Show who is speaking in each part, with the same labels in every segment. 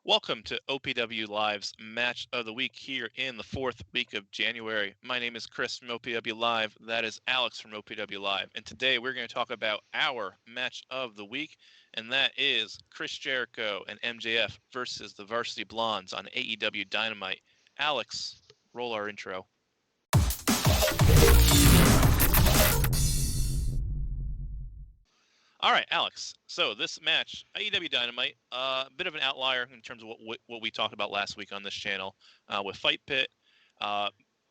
Speaker 1: Welcome to OPW Live's Match of the Week here in the fourth week of January. My name is Chris from OPW Live. That is Alex from OPW Live. And today we're going to talk about our Match of the Week, and that is Chris Jericho and MJF versus the Varsity Blondes on AEW Dynamite. Alex, roll our intro. All right, Alex. So this match, AEW Dynamite, a bit of an outlier in terms of what we talked about last week on this channel with Fight Pit.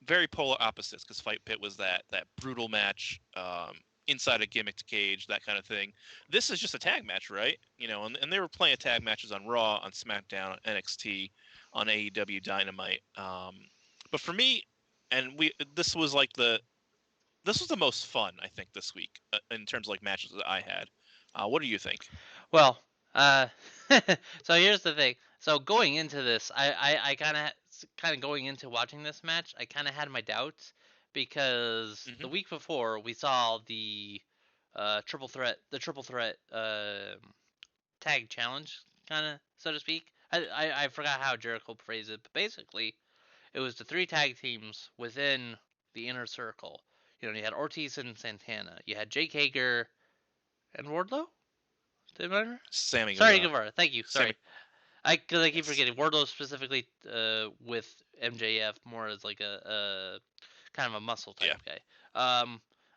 Speaker 1: Very polar opposites, because Fight Pit was that brutal match, inside a gimmicked cage, that kind of thing. This is just a tag match, right? You know, and they were playing tag matches on Raw, on Smackdown, on NXT, on AEW Dynamite. But for me, this was the most fun, I think, this week in terms of like matches that I had. What do you think?
Speaker 2: Well, so here's the thing. So going into this, I kind of going into watching this match, I kind of had my doubts because the week before we saw the triple threat tag challenge, kind of, so to speak. I forgot how Jericho phrased it, but basically it was the three tag teams within the inner circle. You know, you had Ortiz and Santana, you had Jake Hager and Wardlow.
Speaker 1: Sammy
Speaker 2: Sorry,
Speaker 1: Guevara.
Speaker 2: Guevara. Thank you. Sorry. I keep forgetting Wardlow specifically with MJF more as like a kind of a muscle type guy.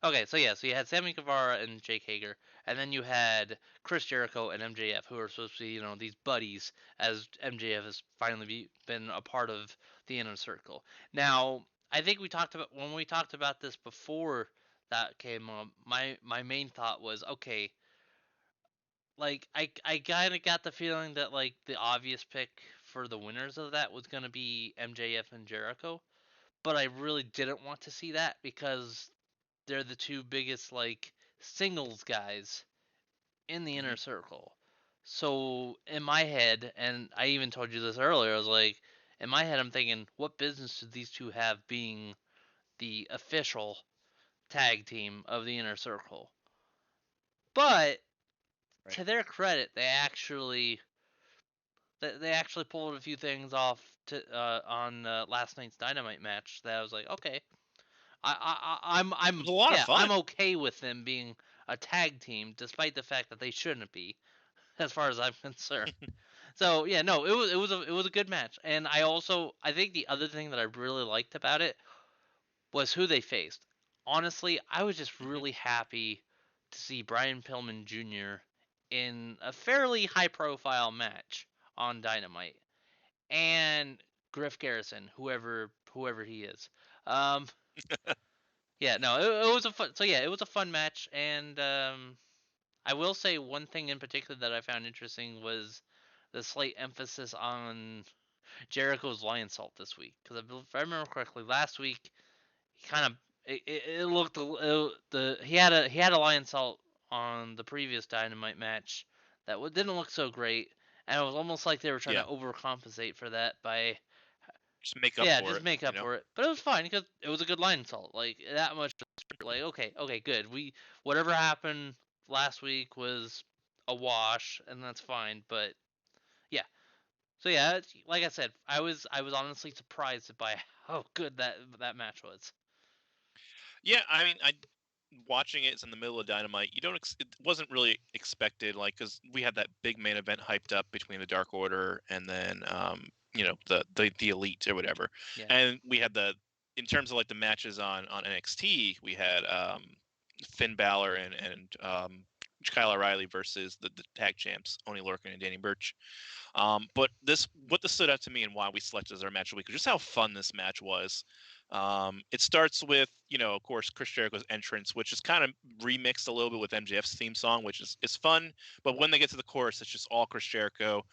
Speaker 2: Okay, so you had Sammy Guevara and Jake Hager, and then you had Chris Jericho and MJF, who are supposed to be, these buddies, as MJF has finally been a part of the inner circle. Now, I think when we talked about this before that came up, my main thought was, okay, like I kind of got the feeling that like the obvious pick for the winners of that was going to be MJF and Jericho, but I really didn't want to see that because they're the two biggest like singles guys in the inner circle. So in my head, and I even told you this earlier, I was like, in my head I'm thinking, what business do these two have being the official tag team of the inner circle? But to their credit, they actually pulled a few things off on last night's Dynamite match that I was like, okay, I'm
Speaker 1: It was a lot of fun.
Speaker 2: I'm okay with them being a tag team, despite the fact that they shouldn't be, as far as I'm concerned. So yeah, no, it was a good match, and I think the other thing that I really liked about it was who they faced. Honestly, I was just really happy to see Brian Pillman Jr. in a fairly high-profile match on Dynamite, and Griff Garrison, whoever he is. Yeah, no, it was a fun. So yeah, it was a fun match, and I will say one thing in particular that I found interesting was the slight emphasis on Jericho's lion salt this week. Because if I remember correctly, last week he kind of it looked he had a lion salt on the previous Dynamite match that didn't look so great, and it was almost like they were trying to overcompensate for that by
Speaker 1: just make up for it.
Speaker 2: Just make up for it. But it was fine because it was a good lion salt. Like that much, like okay, good. Whatever happened last week was a wash, and that's fine. But yeah, so yeah, like I said, I was honestly surprised by how good that match was.
Speaker 1: Yeah, I mean, watching it's in the middle of Dynamite. It wasn't really expected, like, because we had that big main event hyped up between the Dark Order and then the Elite or whatever. Yeah. And we had in terms of like the matches on NXT, we had Finn Balor and Kyle O'Reilly versus the tag champs, Oney Lorcan and Danny Burch. But what this stood out to me and why we selected as our match of the week was just how fun this match was. It starts with, of course, Chris Jericho's entrance, which is kind of remixed a little bit with MJF's theme song, which is fun. But when they get to the chorus, it's just all Chris Jericho.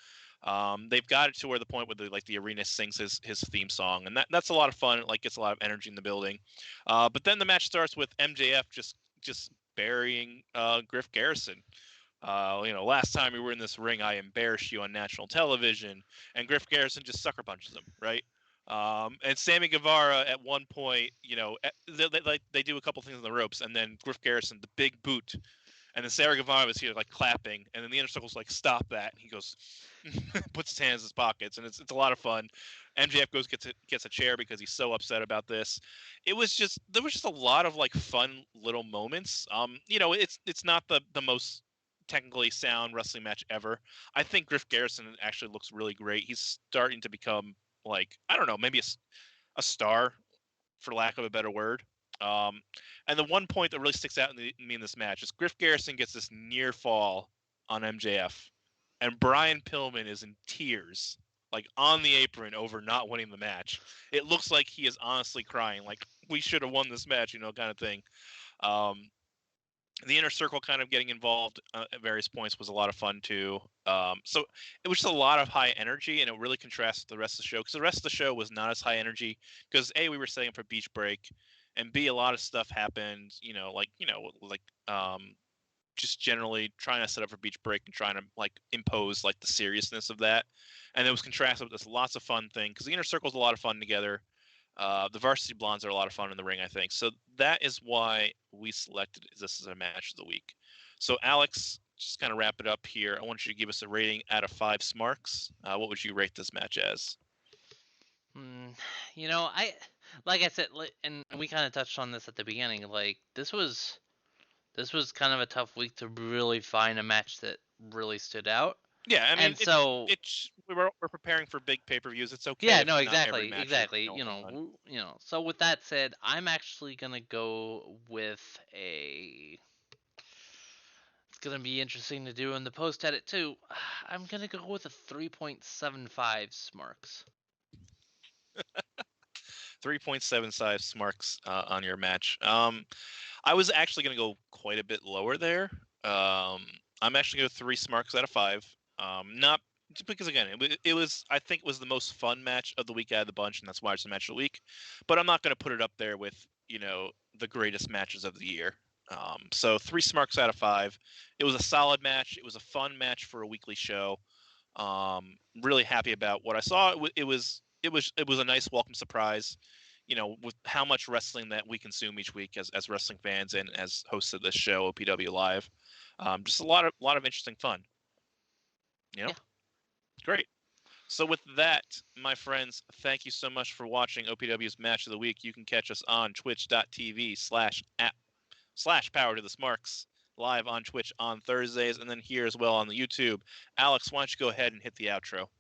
Speaker 1: They've got it to where the point where the arena sings his theme song, and that's a lot of fun. It like gets a lot of energy in the building. But then the match starts with MJF just burying Griff Garrison. Last time we were in this ring, I embarrassed you on national television, and Griff Garrison just sucker punches him, right? And Sammy Guevara at one point, they do a couple things on the ropes, and then Griff Garrison, the big boot, and then Sammy Guevara was here like clapping, and then the inner circle's like, stop that. And he goes, puts his hands in his pockets, and it's a lot of fun. MJF gets a chair because he's so upset about this. There was just a lot of like fun little moments. It's not the most technically sound wrestling match ever. I think Griff Garrison actually looks really great. He's starting to become like, I don't know, maybe a star, for lack of a better word. And the one point that really sticks out in this match is Griff Garrison gets this near fall on MJF, and Brian Pillman is in tears, like on the apron over not winning the match. It looks like he is honestly crying, like we should have won this match, kind of thing. The Inner Circle kind of getting involved at various points was a lot of fun too. So it was just a lot of high energy, and it really contrasts with the rest of the show, because the rest of the show was not as high energy, because A, we were setting up for Beach Break, and B, a lot of stuff happened, just generally trying to set up for Beach Break and trying to like impose like the seriousness of that. And it was contrasted with this lots of fun thing, because the Inner Circle is a lot of fun together. The Varsity Blondes are a lot of fun in the ring, I think. So that is why we selected this as a match of the week. So Alex, just kind of wrap it up here. I want you to give us a rating out of 5 Smarks. What would you rate this match as?
Speaker 2: Like I said, and we kind of touched on this at the beginning. Like this was kind of a tough week to really find a match that really stood out.
Speaker 1: Yeah, I mean, we're preparing for big pay-per-views. It's okay.
Speaker 2: Yeah, no, exactly. So with that said, I'm actually gonna go with a. It's gonna be interesting to do in the post edit too. I'm gonna go with a 3.75 Smarks.
Speaker 1: 3.75 Smarks on your match. I was actually gonna go quite a bit lower there. I'm actually gonna go 3 Smarks out of 5. Not because again, it was I think it was the most fun match of the week out of the bunch, and that's why it's the match of the week. But I'm not going to put it up there with the greatest matches of the year. So 3 Smarks out of 5. It was a solid match. It was a fun match for a weekly show. Really happy about what I saw. It was a nice welcome surprise. With how much wrestling that we consume each week as wrestling fans and as hosts of this show, OPW Live. Just a lot of interesting fun. Yeah. Great. So with that, my friends, thank you so much for watching OPW's Match of the Week. You can catch us on twitch.tv/Power to the Smarks, live on Twitch on Thursdays, and then here as well on the YouTube. Alex, why don't you go ahead and hit the outro?